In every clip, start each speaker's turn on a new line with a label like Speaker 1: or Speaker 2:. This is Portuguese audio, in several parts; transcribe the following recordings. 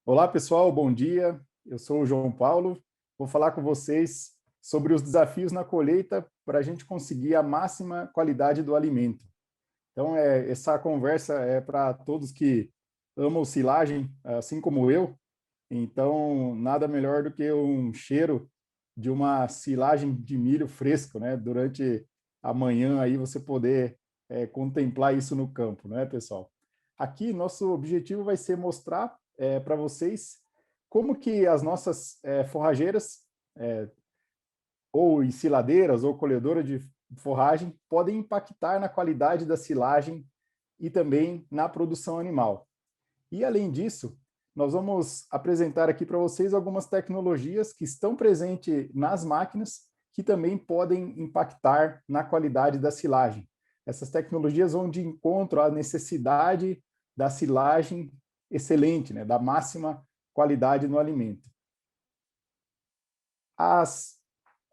Speaker 1: Olá, pessoal, bom dia. Eu sou o João Paulo. Vou falar com vocês sobre os desafios na colheita para a gente conseguir a máxima qualidade do alimento. Então, essa conversa é para todos que amam silagem, assim como eu. Então, nada melhor do que um cheiro de uma silagem de milho fresco, né? Durante a manhã aí você poder contemplar isso no campo, não é, pessoal? Aqui, nosso objetivo vai ser mostrar para vocês como que as nossas forrageiras, é, ou ensiladeiras, ou colhedoras de forragem, podem impactar na qualidade da silagem e também na produção animal. E, além disso, nós vamos apresentar aqui para vocês algumas tecnologias que estão presentes nas máquinas que também podem impactar na qualidade da silagem. Essas tecnologias vão de encontro à necessidade da silagem excelente, né, da máxima qualidade no alimento. As,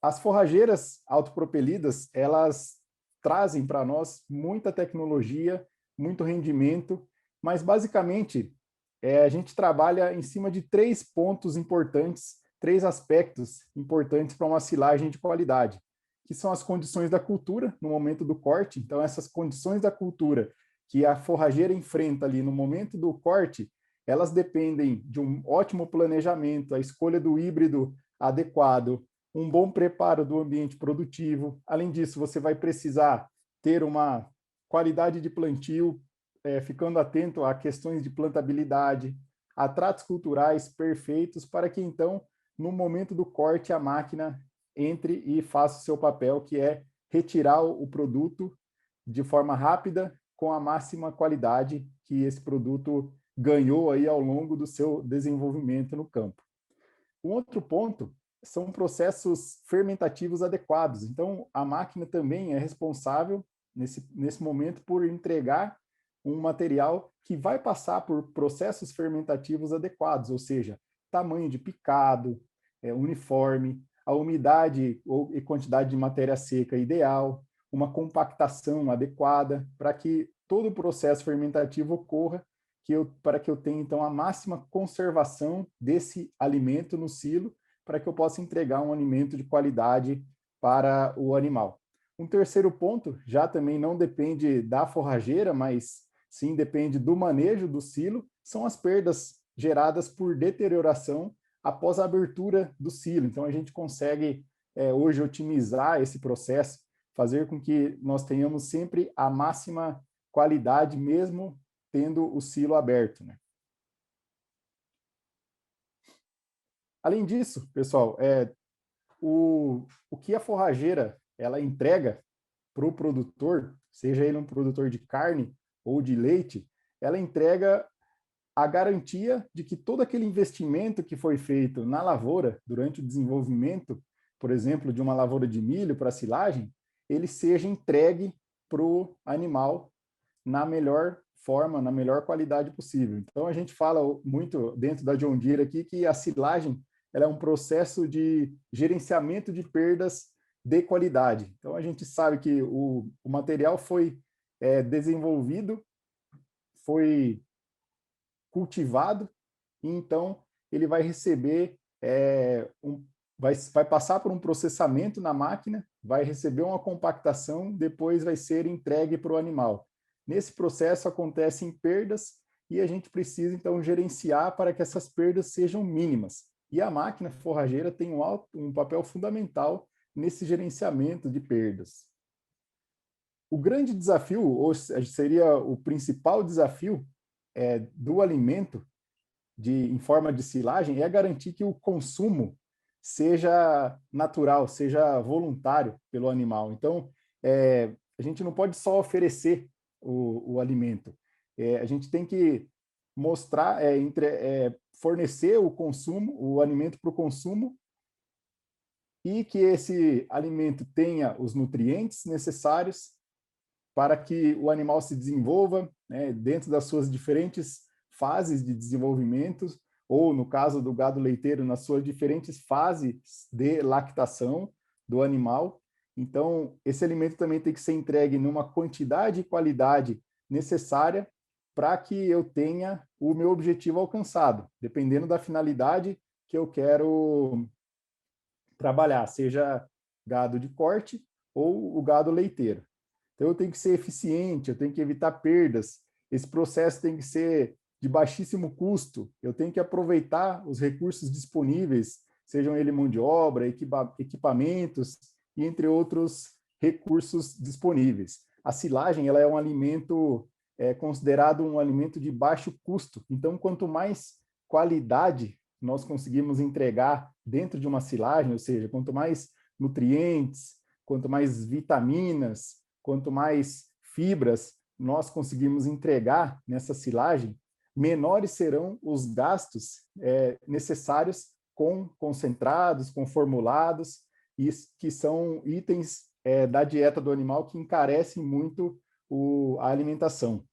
Speaker 1: as forrageiras autopropelidas, elas trazem para nós muita tecnologia, muito rendimento, mas basicamente a gente trabalha em cima de três pontos importantes, três aspectos importantes para uma silagem de qualidade, que são as condições da cultura no momento do corte. Então, essas condições da cultura que a forrageira enfrenta ali no momento do corte, elas dependem de um ótimo planejamento, a escolha do híbrido adequado, um bom preparo do ambiente produtivo. Além disso, você vai precisar ter uma qualidade de plantio, ficando atento a questões de plantabilidade, a tratos culturais perfeitos, para que então, no momento do corte, a máquina entre e faça o seu papel, que é retirar o produto de forma rápida, com a máxima qualidade que esse produto ganhou aí ao longo do seu desenvolvimento no campo. Um outro ponto são processos fermentativos adequados. Então, a máquina também é responsável, nesse momento, por entregar um material que vai passar por processos fermentativos adequados, ou seja, tamanho de picado, uniforme, a umidade e quantidade de matéria seca ideal, uma compactação adequada, para que todo o processo fermentativo ocorra para que eu tenha, então, a máxima conservação desse alimento no silo, para que eu possa entregar um alimento de qualidade para o animal. Um terceiro ponto, já também não depende da forrageira, mas sim depende do manejo do silo, são as perdas geradas por deterioração após a abertura do silo. Então, a gente consegue hoje otimizar esse processo, fazer com que nós tenhamos sempre a máxima qualidade, mesmo tendo o silo aberto, né? Além disso, pessoal, o que a forrageira ela entrega para o produtor, seja ele um produtor de carne ou de leite, ela entrega a garantia de que todo aquele investimento que foi feito na lavoura durante o desenvolvimento, por exemplo, de uma lavoura de milho para silagem, ele seja entregue para o animal na melhor forma, na melhor qualidade possível. Então, a gente fala muito dentro da John Deere aqui que a silagem ela é um processo de gerenciamento de perdas de qualidade. Então, a gente sabe que o material foi desenvolvido, foi cultivado, e então ele vai receber, vai passar por um processamento na máquina, vai receber uma compactação, depois vai ser entregue para o animal. Nesse processo acontecem perdas e a gente precisa, então, gerenciar para que essas perdas sejam mínimas. E a máquina forrageira tem um papel fundamental nesse gerenciamento de perdas. O grande desafio, ou seria o principal desafio do alimento em forma de silagem, é garantir que o consumo seja natural, seja voluntário pelo animal. Então, a gente não pode só oferecer o alimento. A gente tem que mostrar, fornecer o consumo, o alimento para o consumo, e que esse alimento tenha os nutrientes necessários para que o animal se desenvolva, né, dentro das suas diferentes fases de desenvolvimento, ou no caso do gado leiteiro, nas suas diferentes fases de lactação do animal. Então, esse alimento também tem que ser entregue numa quantidade e qualidade necessária para que eu tenha o meu objetivo alcançado, dependendo da finalidade que eu quero trabalhar, seja gado de corte ou o gado leiteiro. Então, eu tenho que ser eficiente, eu tenho que evitar perdas, esse processo tem que ser de baixíssimo custo, eu tenho que aproveitar os recursos disponíveis, sejam ele mão de obra, equipamentos e entre outros recursos disponíveis. A silagem ela é um alimento considerado um alimento de baixo custo, então quanto mais qualidade nós conseguimos entregar dentro de uma silagem, ou seja, quanto mais nutrientes, quanto mais vitaminas, quanto mais fibras nós conseguimos entregar nessa silagem, menores serão os gastos necessários com concentrados, com formulados, que são itens da dieta do animal que encarecem muito a alimentação.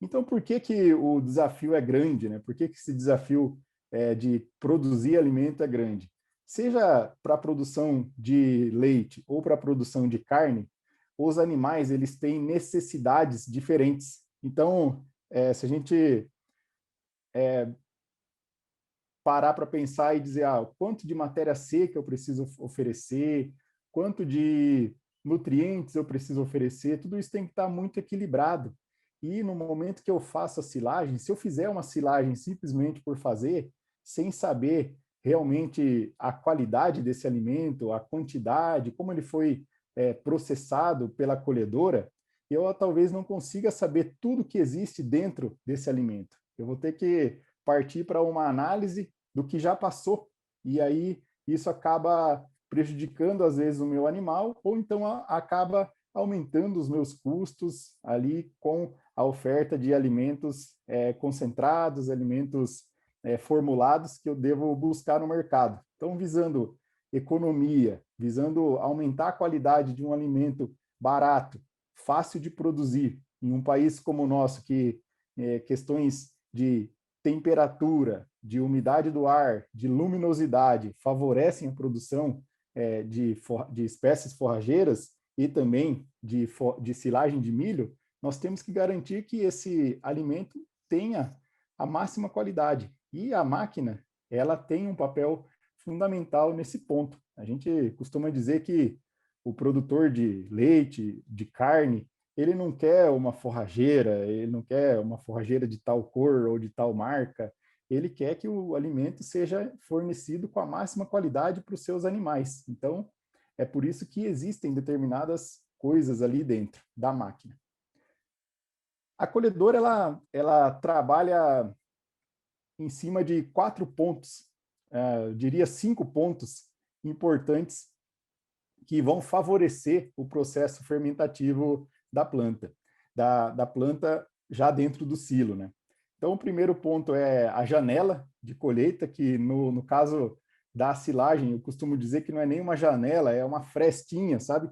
Speaker 1: Então, por que que o desafio é grande, né? Por que que esse desafio de produzir alimento é grande? Seja para a produção de leite ou para a produção de carne, os animais eles têm necessidades diferentes. Então, se a gente parar para pensar e dizer quanto de matéria seca eu preciso oferecer, quanto de nutrientes eu preciso oferecer, tudo isso tem que estar muito equilibrado. E no momento que eu faço a silagem, se eu fizer uma silagem simplesmente por fazer, sem saber realmente a qualidade desse alimento, a quantidade, como ele foi processado pela colhedora, eu talvez não consiga saber tudo que existe dentro desse alimento. Eu vou ter que partir para uma análise do que já passou, e aí isso acaba prejudicando, às vezes, o meu animal, ou então acaba aumentando os meus custos ali com a oferta de alimentos concentrados, alimentos formulados que eu devo buscar no mercado. Então, visando economia, visando aumentar a qualidade de um alimento barato, fácil de produzir, em um país como o nosso, que questões de temperatura, de umidade do ar, de luminosidade favorecem a produção de espécies forrageiras e também de silagem de milho, nós temos que garantir que esse alimento tenha a máxima qualidade. E a máquina, ela tem um papel fundamental nesse ponto. A gente costuma dizer que o produtor de leite, de carne, ele não quer uma forrageira, ele não quer uma forrageira de tal cor ou de tal marca, ele quer que o alimento seja fornecido com a máxima qualidade para os seus animais. Então, é por isso que existem determinadas coisas ali dentro da máquina. A colhedora, ela trabalha em cima de 4 pontos, eu diria 5 pontos importantes que vão favorecer o processo fermentativo da planta, da planta já dentro do silo, né? Então, o primeiro ponto é a janela de colheita, que no caso da silagem, eu costumo dizer que não é nem uma janela, é uma frestinha, sabe?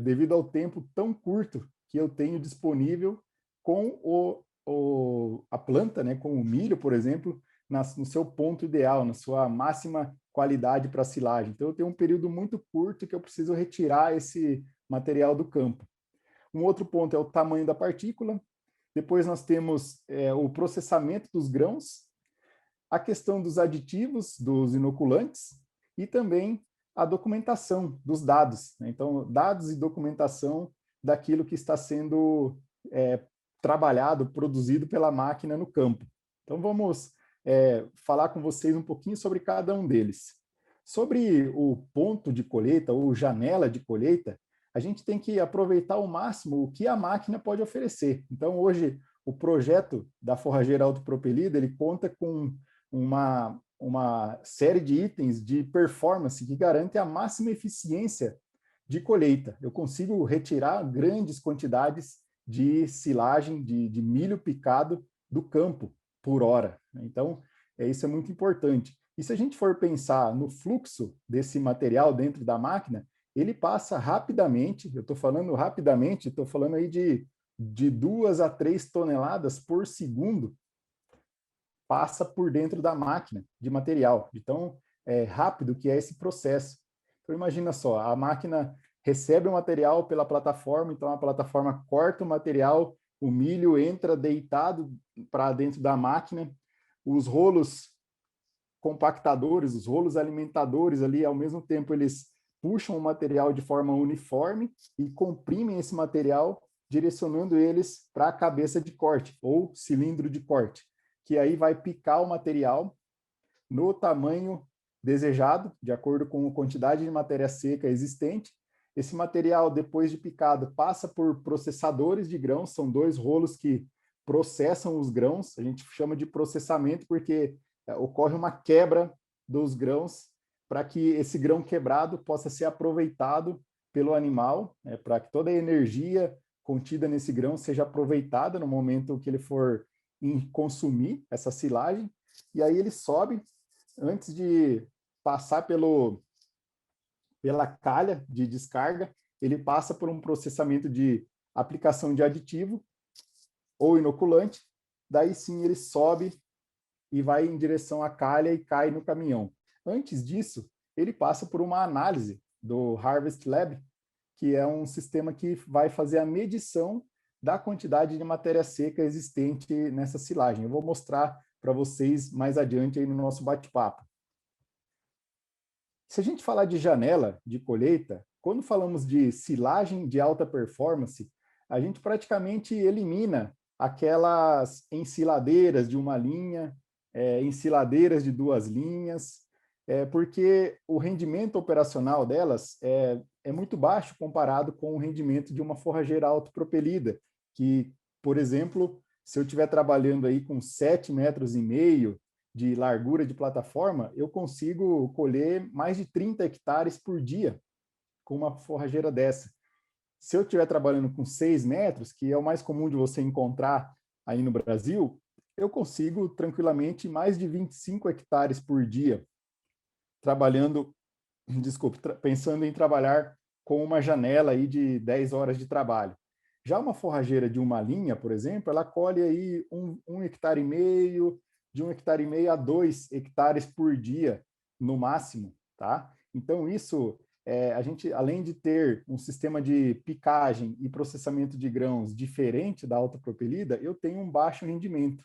Speaker 1: Devido ao tempo tão curto que eu tenho disponível com a planta, né, com o milho, por exemplo, no seu ponto ideal, na sua máxima qualidade para silagem. Então, eu tenho um período muito curto que eu preciso retirar esse material do campo. Um outro ponto é o tamanho da partícula. Depois nós temos o processamento dos grãos, a questão dos aditivos, dos inoculantes e também a documentação dos dados, né? Então, dados e documentação daquilo que está sendo trabalhado, produzido pela máquina no campo. Então, vamos falar com vocês um pouquinho sobre cada um deles. Sobre o ponto de colheita ou janela de colheita, a gente tem que aproveitar ao máximo o que a máquina pode oferecer. Então, hoje, o projeto da forrageira autopropelida, ele conta com uma série de itens de performance que garante a máxima eficiência de colheita. Eu consigo retirar grandes quantidades de silagem, de milho picado do campo por hora. Então, isso é muito importante. E se a gente for pensar no fluxo desse material dentro da máquina, ele passa rapidamente, eu estou falando rapidamente, estou falando aí de 2 a 3 toneladas por segundo, passa por dentro da máquina de material. Então, é rápido que é esse processo. Então, imagina só, a máquina recebe o material pela plataforma, então a plataforma corta o material o milho entra deitado para dentro da máquina, os rolos compactadores, os rolos alimentadores ali, ao mesmo tempo eles puxam o material de forma uniforme e comprimem esse material, direcionando eles para a cabeça de corte, ou cilindro de corte, que aí vai picar o material no tamanho desejado, de acordo com a quantidade de matéria seca existente. Esse material, depois de picado, passa por processadores de grãos, são dois rolos que processam os grãos, a gente chama de processamento porque ocorre uma quebra dos grãos para que esse grão quebrado possa ser aproveitado pelo animal, para que toda a energia contida nesse grão seja aproveitada no momento que ele for consumir essa silagem, e aí ele sobe antes de passar pela calha de descarga, ele passa por um processamento de aplicação de aditivo ou inoculante, daí sim ele sobe e vai em direção à calha e cai no caminhão. Antes disso, ele passa por uma análise do Harvest Lab, que é um sistema que vai fazer a medição da quantidade de matéria seca existente nessa silagem. Eu vou mostrar para vocês mais adiante aí no nosso bate-papo. Se a gente falar de janela de colheita, quando falamos de silagem de alta performance, a gente praticamente elimina aquelas ensiladeiras de uma linha, ensiladeiras de duas linhas, porque o rendimento operacional delas é muito baixo comparado com o rendimento de uma forrageira autopropelida, que, por exemplo, se eu estiver trabalhando aí com 7,5 metros de largura de plataforma, eu consigo colher mais de 30 hectares por dia com uma forrageira dessa. Se eu estiver trabalhando com 6 metros, que é o mais comum de você encontrar aí no Brasil, eu consigo tranquilamente mais de 25 hectares por dia trabalhando, desculpe, pensando em trabalhar com uma janela aí de 10 horas de trabalho. Já uma forrageira de uma linha, por exemplo, ela colhe aí 1,5 hectare, de 1,5 hectare a 2 hectares por dia, no máximo, tá? Então, isso, a gente, além de ter um sistema de picagem e processamento de grãos diferente da autopropelida, eu tenho um baixo rendimento.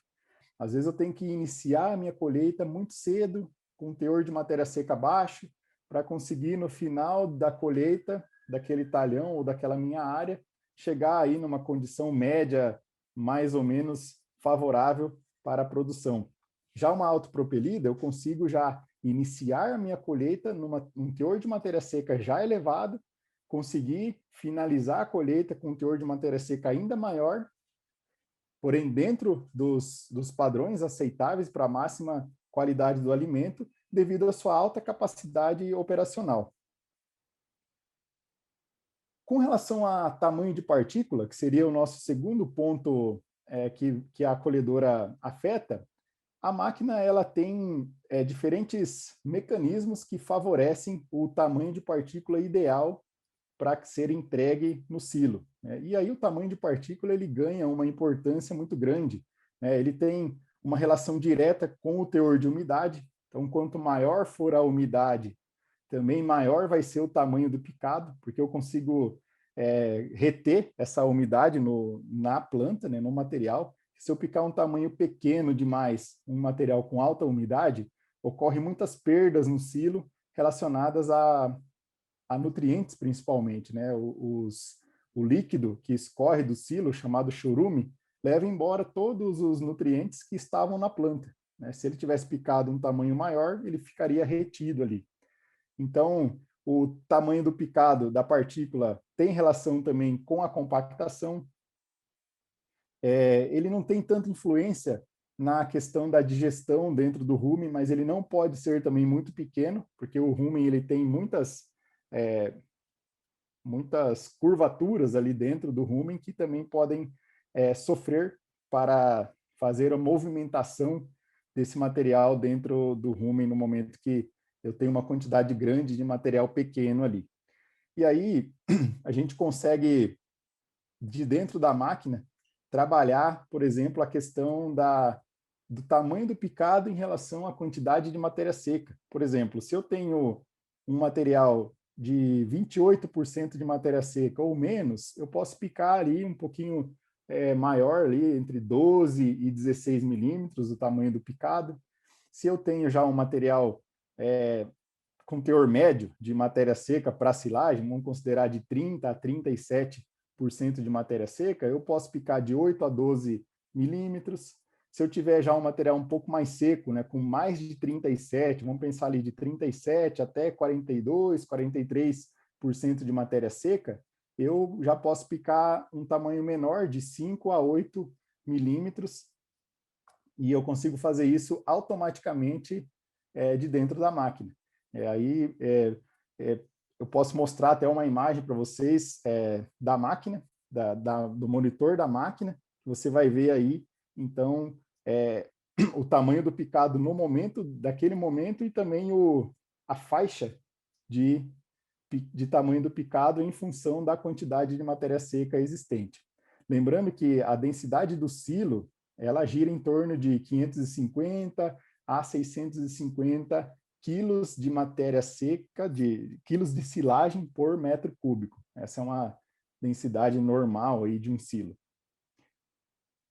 Speaker 1: Às vezes eu tenho que iniciar a minha colheita muito cedo, com um teor de matéria seca baixo, para conseguir, no final da colheita, daquele talhão ou daquela minha área, chegar aí numa condição média mais ou menos favorável para a produção. Já uma autopropelida, eu consigo já iniciar a minha colheita num teor de matéria seca já elevado, conseguir finalizar a colheita com um teor de matéria seca ainda maior, porém dentro dos padrões aceitáveis para a máxima qualidade do alimento, devido à sua alta capacidade operacional. Com relação a tamanho de partícula, que seria o nosso segundo ponto que a colhedora afeta, a máquina ela tem diferentes mecanismos que favorecem o tamanho de partícula ideal para ser entregue no silo. E aí o tamanho de partícula ele ganha uma importância muito grande. Ele tem uma relação direta com o teor de umidade. Então, quanto maior for a umidade, também maior vai ser o tamanho do picado, porque eu consigo reter essa umidade na planta, no material. Se eu picar um tamanho pequeno demais, um material com alta umidade, ocorre muitas perdas no silo relacionadas a nutrientes, principalmente. O líquido que escorre do silo, chamado chorume, leva embora todos os nutrientes que estavam na planta. Se ele tivesse picado um tamanho maior, ele ficaria retido ali. Então, o tamanho do picado da partícula tem relação também com a compactação. Ele não tem tanta influência na questão da digestão dentro do rumen, mas ele não pode ser também muito pequeno, porque o rumen ele tem muitas curvaturas ali dentro do rumen que também podem sofrer para fazer a movimentação desse material dentro do rumen no momento que eu tenho uma quantidade grande de material pequeno ali. E aí a gente consegue, de dentro da máquina, trabalhar, por exemplo, a questão do tamanho do picado em relação à quantidade de matéria seca. Por exemplo, se eu tenho um material de 28% de matéria seca ou menos, eu posso picar ali um pouquinho maior ali, entre 12 e 16 milímetros, o tamanho do picado. Se eu tenho já um material com teor médio de matéria seca para silagem, vamos considerar de 30 a 37% de matéria seca, eu posso picar de 8 a 12 milímetros. Se eu tiver já um material um pouco mais seco, né, com mais de 37, vamos pensar ali de 37 até 42, 43% de matéria seca, eu já posso picar um tamanho menor de 5 a 8 milímetros e eu consigo fazer isso automaticamente de dentro da máquina. Aí eu posso mostrar até uma imagem para vocês da máquina, do monitor da máquina, que você vai ver aí, então, o tamanho do picado no momento, daquele momento, e também a faixa de tamanho do picado em função da quantidade de matéria seca existente. Lembrando que a densidade do silo, ela gira em torno de 550 a 650 quilos de matéria seca, quilos de silagem por metro cúbico. Essa é uma densidade normal aí de um silo.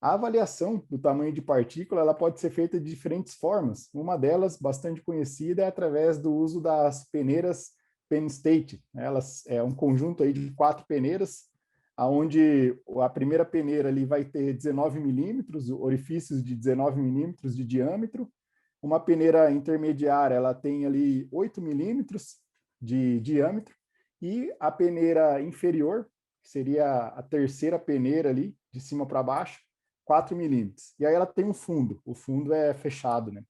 Speaker 1: A avaliação do tamanho de partícula ela pode ser feita de diferentes formas. Uma delas, bastante conhecida, é através do uso das peneiras Penn State. Elas é um conjunto aí de 4 peneiras, onde a primeira peneira ali vai ter 19 milímetros, orifícios de 19 milímetros de diâmetro. Uma peneira intermediária ela tem ali 8 milímetros de diâmetro, e a peneira inferior, que seria a terceira peneira ali, de cima para baixo, 4 milímetros. E aí ela tem um fundo, o fundo é fechado, né?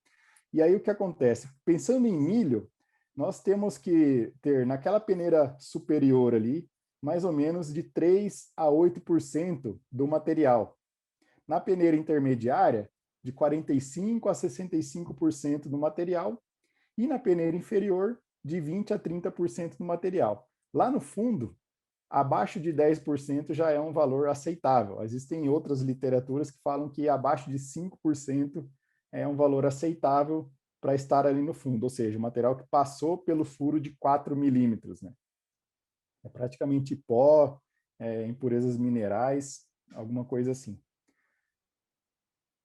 Speaker 1: E aí o que acontece? Pensando em milho, nós temos que ter naquela peneira superior ali, mais ou menos de 3 a 8% do material. Na peneira intermediária, de 45 a 65% do material, e na peneira inferior, de 20 a 30% do material. Lá no fundo, abaixo de 10% já é um valor aceitável. Existem outras literaturas que falam que abaixo de 5% é um valor aceitável para estar ali no fundo, ou seja, o material que passou pelo furo de 4 milímetros. Né? É praticamente pó, impurezas minerais, alguma coisa assim.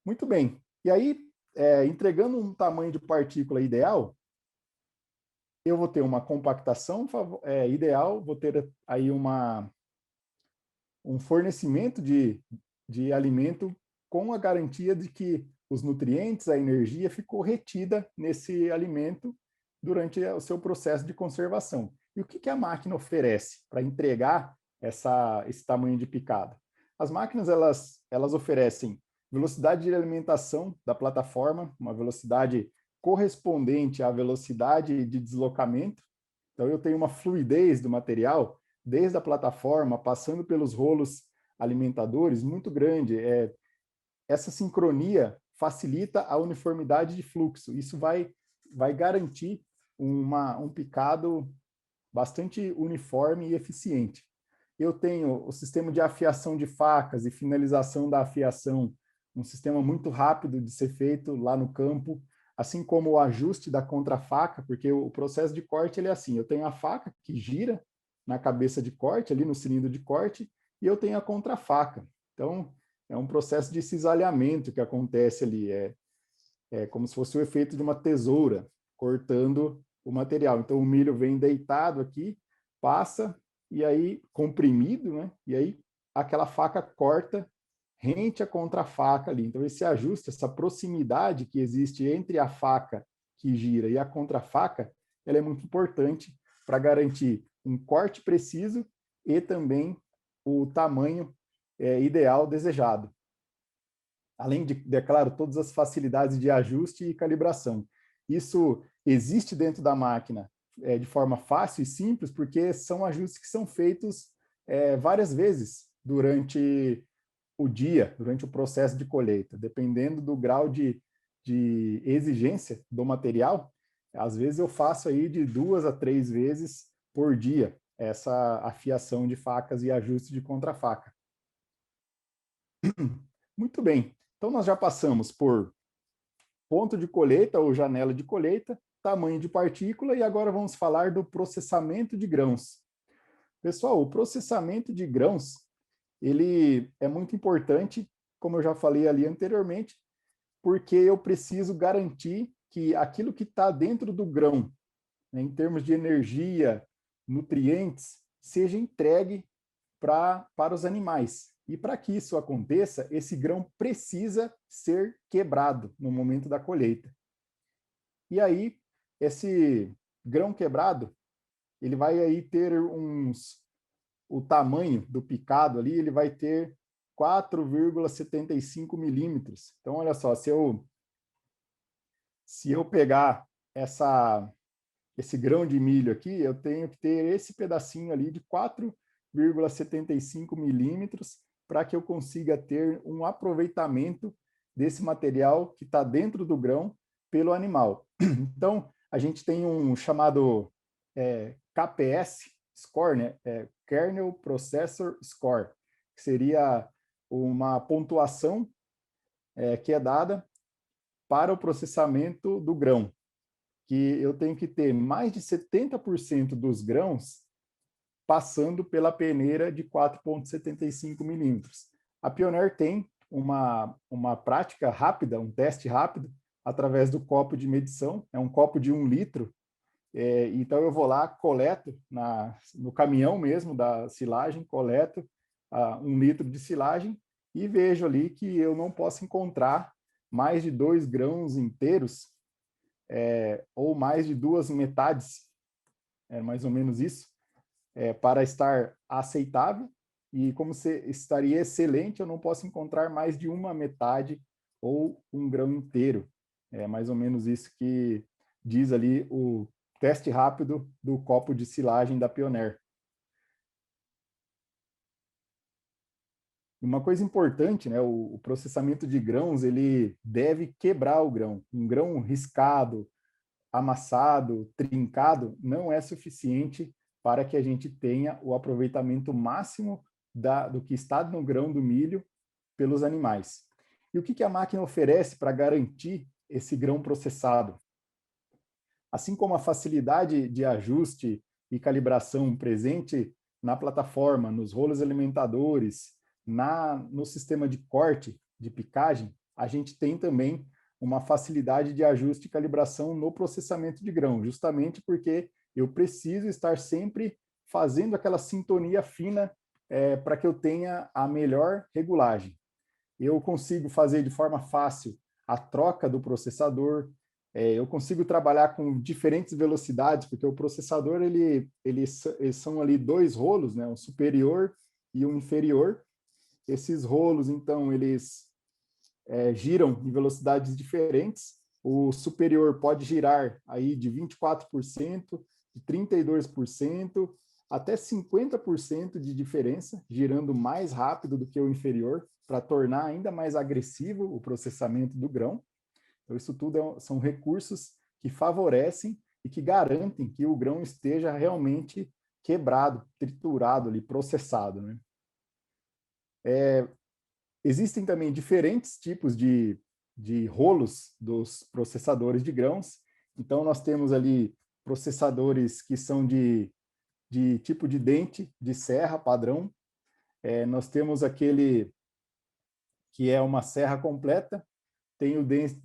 Speaker 1: Muito bem. E aí, entregando um tamanho de partícula ideal, eu vou ter uma compactação ideal, vou ter aí um fornecimento de alimento com a garantia de que os nutrientes, a energia ficou retida nesse alimento durante o seu processo de conservação. E o que a máquina oferece para entregar esse tamanho de picada? As máquinas elas oferecem velocidade de alimentação da plataforma, uma velocidade correspondente à velocidade de deslocamento. Então, eu tenho uma fluidez do material, desde a plataforma, passando pelos rolos alimentadores, muito grande. Essa sincronia facilita a uniformidade de fluxo. Isso vai garantir um picado bastante uniforme e eficiente. Eu tenho o sistema de afiação de facas e finalização da afiação, um sistema muito rápido de ser feito lá no campo, assim como o ajuste da contrafaca, porque o processo de corte ele é assim, eu tenho a faca que gira na cabeça de corte, ali no cilindro de corte, e eu tenho a contrafaca. Então, é um processo de cisalhamento que acontece ali, é como se fosse o efeito de uma tesoura cortando o material. Então, o milho vem deitado aqui, passa, e aí comprimido, né? E aí aquela faca corta rente a contrafaca ali. Então, esse ajuste, essa proximidade que existe entre a faca que gira e a contrafaca, ela é muito importante para garantir um corte preciso e também o tamanho ideal desejado. Além de, é claro, todas as facilidades de ajuste e calibração. Isso existe dentro da máquina de forma fácil e simples, porque são ajustes que são feitos várias vezes durante o dia, durante o processo de colheita. Dependendo do grau de exigência do material, às vezes eu faço aí de 2 a 3 vezes por dia essa afiação de facas e ajuste de contrafaca. Muito bem. Então, nós já passamos por ponto de colheita ou janela de colheita, tamanho de partícula, e agora vamos falar do processamento de grãos. Pessoal, o processamento de grãos, ele é muito importante, como eu já falei ali anteriormente, porque eu preciso garantir que aquilo que está dentro do grão, né, em termos de energia, nutrientes, seja entregue para os animais. E para que isso aconteça, esse grão precisa ser quebrado no momento da colheita. E aí, esse grão quebrado, ele vai aí ter o tamanho do picado ali, ele vai ter 4,75 milímetros. Então, olha só, se eu pegar esse grão de milho aqui, eu tenho que ter esse pedacinho ali de 4,75 milímetros para que eu consiga ter um aproveitamento desse material que está dentro do grão pelo animal. Então, a gente tem um chamado KPS Score, né? Kernel Processor Score, que seria uma pontuação que é dada para o processamento do grão, que eu tenho que ter mais de 70% dos grãos passando pela peneira de 4,75 milímetros. A Pioneer tem uma prática rápida, um teste rápido, através do copo de medição, é um copo de 1 litro, então eu vou lá, coleto no caminhão mesmo da silagem, coleto 1 litro de silagem e vejo ali que eu não posso encontrar mais de 2 grãos inteiros ou mais de 2 metades, mais ou menos isso, para estar aceitável. E como estaria excelente, eu não posso encontrar mais de uma metade ou um grão inteiro. É mais ou menos isso que diz ali o teste rápido do copo de silagem da Pioneer. Uma coisa importante, né, o processamento de grãos, ele deve quebrar o grão. Um grão riscado, amassado, trincado, não é suficiente para que a gente tenha o aproveitamento máximo do que está no grão do milho pelos animais. E o que a máquina oferece para garantir esse grão processado? Assim como a facilidade de ajuste e calibração presente na plataforma, nos rolos alimentadores, no sistema de corte, de picagem, a gente tem também uma facilidade de ajuste e calibração no processamento de grão, justamente porque eu preciso estar sempre fazendo aquela sintonia fina para que eu tenha a melhor regulagem. Eu consigo fazer de forma fácil a troca do processador, eu consigo trabalhar com diferentes velocidades, porque o processador, eles são ali 2 rolos, né, um superior e um inferior. Esses rolos, então, eles giram em velocidades diferentes. O superior pode girar aí de 24%, de 32%, até 50% de diferença, girando mais rápido do que o inferior, para tornar ainda mais agressivo o processamento do grão. Então, isso tudo são recursos que favorecem e que garantem que o grão esteja realmente quebrado, triturado, ali, processado, né? Existem também diferentes tipos de rolos dos processadores de grãos. Então, nós temos ali processadores que são de tipo de dente, de serra padrão. Nós temos aquele que é uma serra completa, tem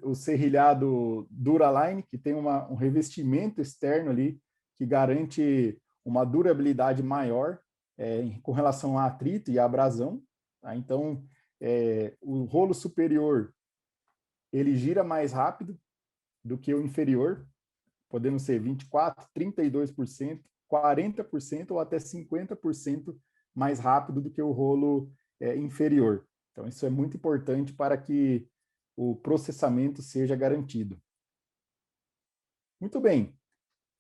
Speaker 1: o serrilhado Duraline, que tem um revestimento externo ali, que garante uma durabilidade maior com relação a atrito e abrasão. Tá? Então, o rolo superior, ele gira mais rápido do que o inferior, podendo ser 24%, 32%, 40% ou até 50% mais rápido do que o rolo inferior. Então, isso é muito importante para que o processamento seja garantido. Muito bem.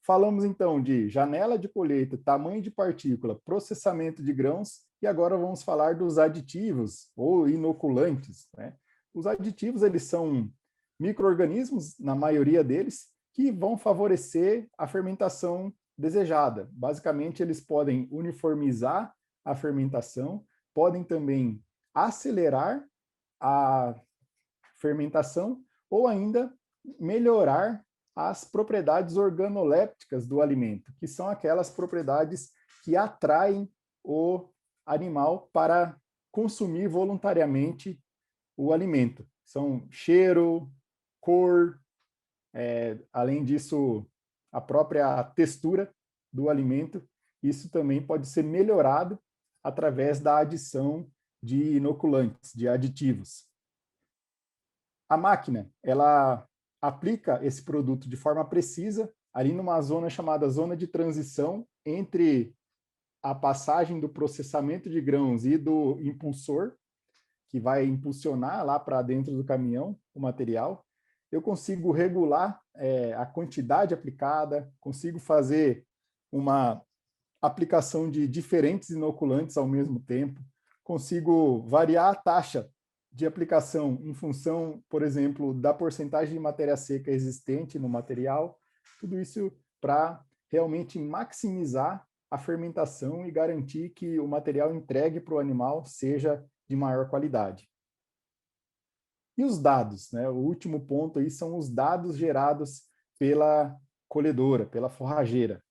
Speaker 1: Falamos então de janela de colheita, tamanho de partícula, processamento de grãos e agora vamos falar dos aditivos ou inoculantes, né? Os aditivos, eles são micro-organismos, na maioria deles, que vão favorecer a fermentação desejada. Basicamente, eles podem uniformizar a fermentação, podem também acelerar a fermentação ou ainda melhorar as propriedades organolépticas do alimento, que são aquelas propriedades que atraem o animal para consumir voluntariamente o alimento. São cheiro, cor, além disso, a própria textura do alimento. Isso também pode ser melhorado através da adição de inoculantes, de aditivos. A máquina, ela aplica esse produto de forma precisa, ali numa zona chamada zona de transição entre a passagem do processamento de grãos e do impulsor, que vai impulsionar lá para dentro do caminhão o material. Eu consigo regular a quantidade aplicada, consigo fazer uma aplicação de diferentes inoculantes ao mesmo tempo, consigo variar a taxa de aplicação em função, por exemplo, da porcentagem de matéria seca existente no material, tudo isso para realmente maximizar a fermentação e garantir que o material entregue para o animal seja de maior qualidade. E os dados, né? O último ponto aí são os dados gerados pela colhedora, pela forrageira.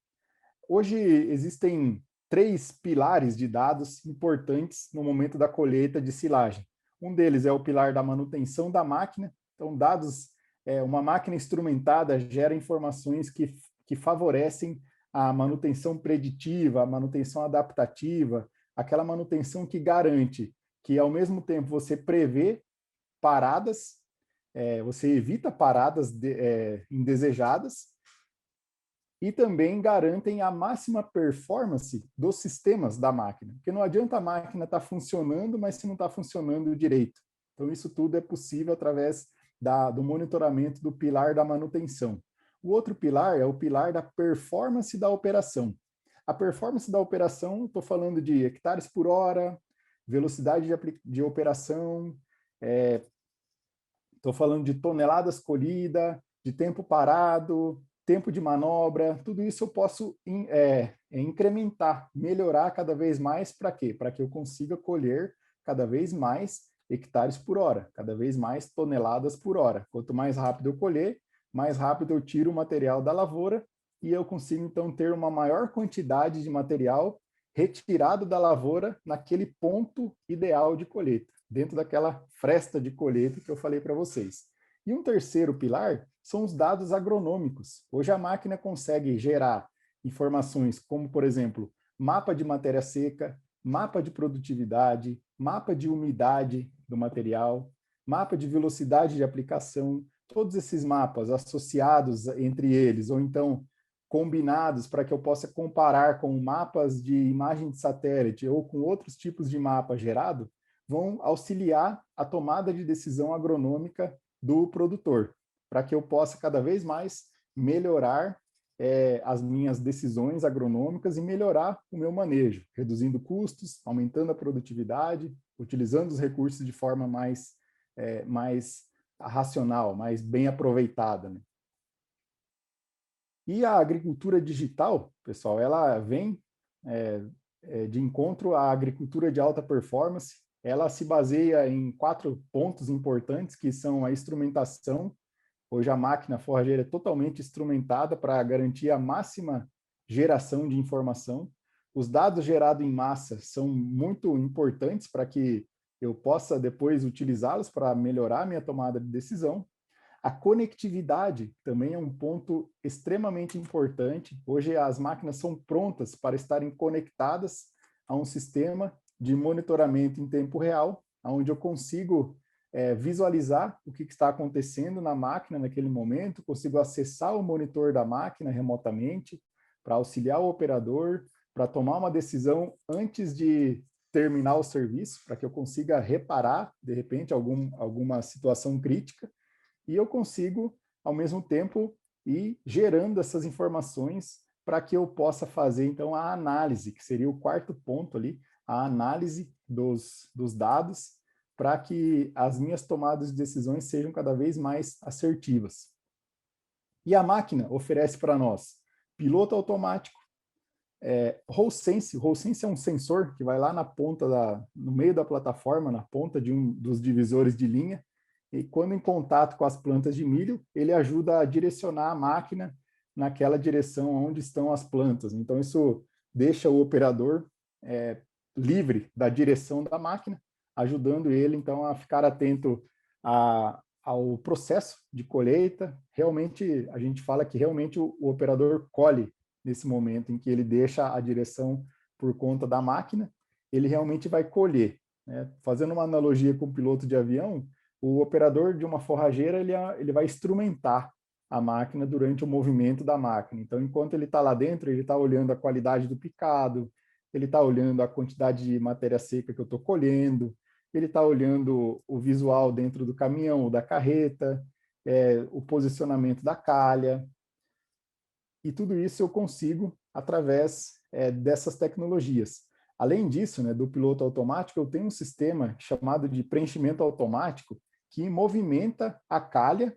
Speaker 1: Hoje existem 3 pilares de dados importantes no momento da colheita de silagem. Um deles é o pilar da manutenção da máquina. Então, dados, uma máquina instrumentada gera informações que favorecem a manutenção preditiva, a manutenção adaptativa, aquela manutenção que garante que, ao mesmo tempo, você prevê paradas, você evita paradas indesejadas e também garantem a máxima performance dos sistemas da máquina. Porque não adianta a máquina estar funcionando, mas se não está funcionando direito. Então, isso tudo é possível através do monitoramento do pilar da manutenção. O outro pilar é o pilar da performance da operação. A performance da operação, estou falando de hectares por hora, velocidade de operação, estou falando de toneladas colhidas, de tempo parado, tempo de manobra, tudo isso eu posso incrementar, melhorar cada vez mais. Para quê? Para que eu consiga colher cada vez mais hectares por hora, cada vez mais toneladas por hora. Quanto mais rápido eu colher, mais rápido eu tiro o material da lavoura e eu consigo, então, ter uma maior quantidade de material retirado da lavoura naquele ponto ideal de colheita, dentro daquela fresta de colheita que eu falei para vocês. E um terceiro pilar são os dados agronômicos. Hoje a máquina consegue gerar informações como, por exemplo, mapa de matéria seca, mapa de produtividade, mapa de umidade do material, mapa de velocidade de aplicação, todos esses mapas associados entre eles, ou então combinados para que eu possa comparar com mapas de imagem de satélite ou com outros tipos de mapa gerado, vão auxiliar a tomada de decisão agronômica do produtor, para que eu possa cada vez mais melhorar as minhas decisões agronômicas e melhorar o meu manejo, reduzindo custos, aumentando a produtividade, utilizando os recursos de forma mais racional, mais bem aproveitada, né? E a agricultura digital, pessoal, ela vem de encontro à agricultura de alta performance. Ela se baseia em 4 pontos importantes, que são a instrumentação. Hoje a máquina forrageira é totalmente instrumentada para garantir a máxima geração de informação. Os dados gerados em massa são muito importantes para que eu possa depois utilizá-los para melhorar a minha tomada de decisão. A conectividade também é um ponto extremamente importante. Hoje as máquinas são prontas para estarem conectadas a um sistema de monitoramento em tempo real, onde eu consigo visualizar o que está acontecendo na máquina naquele momento, consigo acessar o monitor da máquina remotamente para auxiliar o operador, para tomar uma decisão antes de terminar o serviço, para que eu consiga reparar, de repente, alguma situação crítica, e eu consigo, ao mesmo tempo, ir gerando essas informações para que eu possa fazer, então, a análise, que seria o 4º ponto ali, a análise dos dados, para que as minhas tomadas de decisões sejam cada vez mais assertivas. E a máquina oferece para nós piloto automático, Roll Sense. Roll Sense é um sensor que vai lá na ponta, no meio da plataforma, na ponta de um dos divisores de linha, e quando em contato com as plantas de milho, ele ajuda a direcionar a máquina naquela direção onde estão as plantas. Então, isso deixa o operador livre da direção da máquina, ajudando ele, então, a ficar atento ao processo de colheita. Realmente, a gente fala que realmente o operador colhe nesse momento em que ele deixa a direção por conta da máquina, ele realmente vai colher, né? Fazendo uma analogia com o piloto de avião, o operador de uma forrageira, ele vai instrumentar a máquina durante o movimento da máquina. Então, enquanto ele está lá dentro, ele está olhando a qualidade do picado, ele está olhando a quantidade de matéria seca que eu estou colhendo, ele está olhando o visual dentro do caminhão ou da carreta, o posicionamento da calha, e tudo isso eu consigo através dessas tecnologias. Além disso, né, do piloto automático, eu tenho um sistema chamado de preenchimento automático que movimenta a calha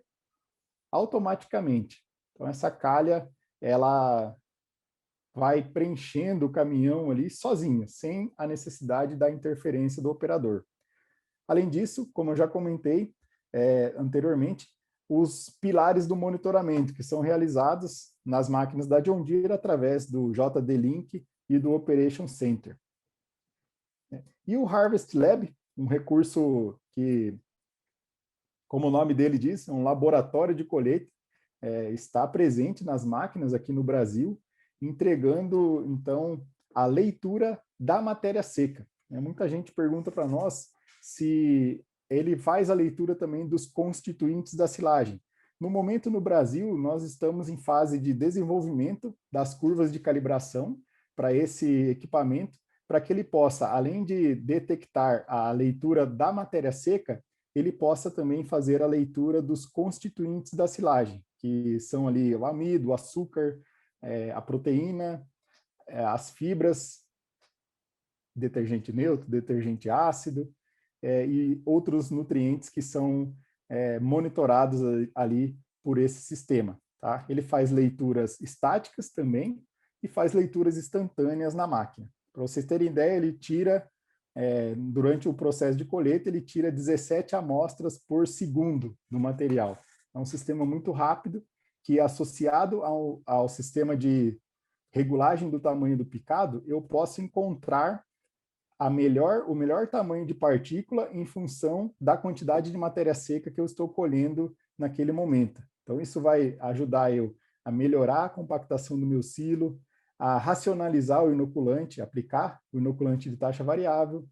Speaker 1: automaticamente. Então, essa calha, ela vai preenchendo o caminhão ali sozinha, sem a necessidade da interferência do operador. Além disso, como eu já comentei anteriormente, os pilares do monitoramento, que são realizados nas máquinas da John Deere através do JD-Link e do Operation Center. E o Harvest Lab, um recurso que, como o nome dele diz, é um laboratório de colheita, está presente nas máquinas aqui no Brasil, entregando, então, a leitura da matéria seca. Muita gente pergunta para nós se ele faz a leitura também dos constituintes da silagem. No momento, no Brasil, nós estamos em fase de desenvolvimento das curvas de calibração para esse equipamento, para que ele possa, além de detectar a leitura da matéria seca, ele possa também fazer a leitura dos constituintes da silagem, que são ali o amido, o açúcar, a proteína, as fibras, detergente neutro, detergente ácido, e outros nutrientes que são monitorados ali por esse sistema. Tá? Ele faz leituras estáticas também e faz leituras instantâneas na máquina. Para vocês terem ideia, ele tira, durante o processo de colheita, ele tira 17 amostras por segundo do material. É um sistema muito rápido que, associado ao sistema de regulagem do tamanho do picado, eu posso encontrar o melhor tamanho de partícula em função da quantidade de matéria seca que eu estou colhendo naquele momento. Então, isso vai ajudar eu a melhorar a compactação do meu silo, a racionalizar o inoculante, aplicar o inoculante de taxa variável,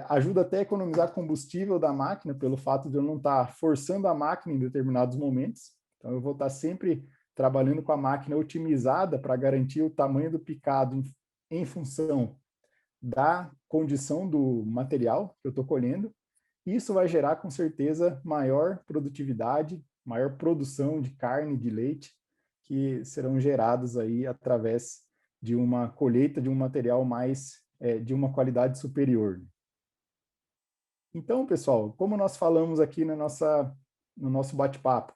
Speaker 1: ajuda até a economizar combustível da máquina, pelo fato de eu não estar forçando a máquina em determinados momentos. Então, eu vou estar sempre trabalhando com a máquina otimizada para garantir o tamanho do picado em função da condição do material que eu estou colhendo. Isso vai gerar, com certeza, maior produtividade, maior produção de carne, de leite, que serão gerados aí através de uma colheita de um material de uma qualidade superior. Então, pessoal, como nós falamos aqui no nosso bate-papo,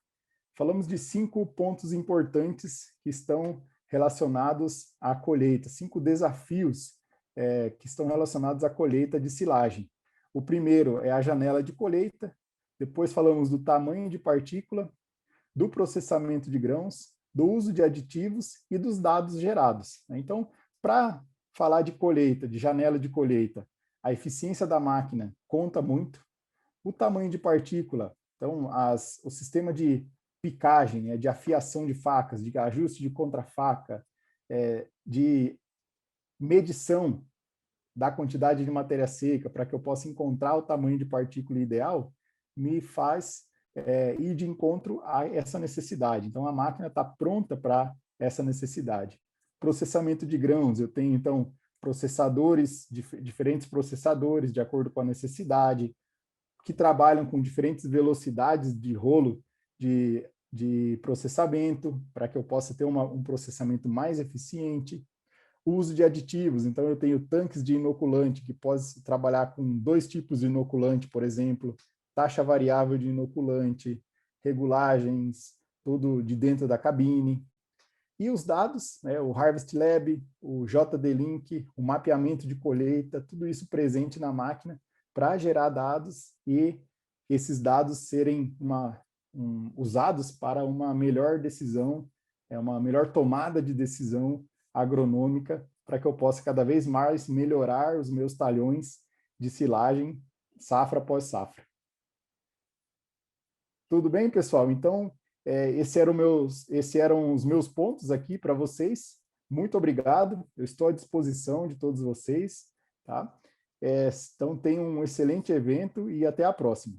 Speaker 1: falamos de 5 pontos importantes que estão relacionados à colheita, 5 desafios que estão relacionados à colheita de silagem. O primeiro é a janela de colheita, depois falamos do tamanho de partícula, do processamento de grãos, do uso de aditivos e dos dados gerados. Então, para falar de colheita, de janela de colheita, a eficiência da máquina conta muito, o tamanho de partícula, então o sistema de picagem, de afiação de facas, de ajuste de contrafaca, de medição da quantidade de matéria seca para que eu possa encontrar o tamanho de partícula ideal, me faz ir de encontro a essa necessidade. Então, a máquina está pronta para essa necessidade. Processamento de grãos, eu tenho, então, diferentes processadores, de acordo com a necessidade, que trabalham com diferentes velocidades de rolo de processamento, para que eu possa ter um processamento mais eficiente. O uso de aditivos, então eu tenho tanques de inoculante que pode trabalhar com 2 tipos de inoculante, por exemplo, taxa variável de inoculante, regulagens, tudo de dentro da cabine. E os dados, o Harvest Lab, o JD-Link, o mapeamento de colheita, tudo isso presente na máquina para gerar dados e esses dados serem usados para uma melhor decisão, uma melhor tomada de decisão agronômica, para que eu possa cada vez mais melhorar os meus talhões de silagem safra após safra. Tudo bem, pessoal? Então, esses eram os meus pontos aqui para vocês. Muito obrigado. Eu estou à disposição de todos vocês, tá? Então, tenham um excelente evento e até a próxima.